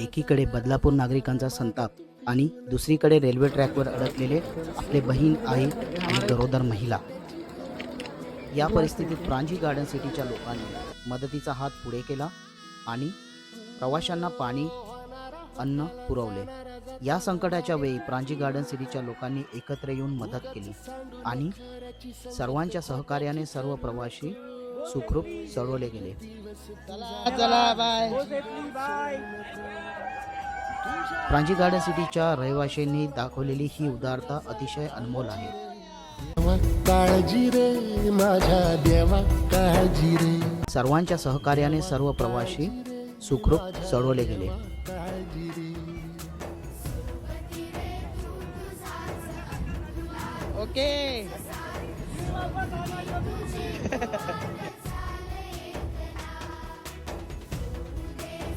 एकीकडे बदलापूर नागरिकांचा संताप आणि दुसरीकडे रेल्वे ट्रॅकवर अडकलेले आपले बहीण, आई आणि गरोदर महिला. या परिस्थितीत प्रांजी गार्डन सिटीच्या लोकांनी मदतीचा हात पुढे केला आणि प्रवाशांना पाणी, अन्न पुरवले. या संकटाच्या वेळी प्रांजी गार्डन सिटीच्या लोकांनी एकत्र येऊन मदत केली आणि सर्वांच्या सहकार्याने सर्व प्रवासी सुखरूप चढवले गेले. चला बाय. प्रांजी गार्डन सिटीच्या रहिवाशांनी दाखवलेली ही उदारता अतिशय अनमोल आहे. काळजी रे माझ्या देवा, काळजी रे. सर्वांच्या सहकार्याने सर्व प्रवासी सुखरूप चढवले गेले. ओके.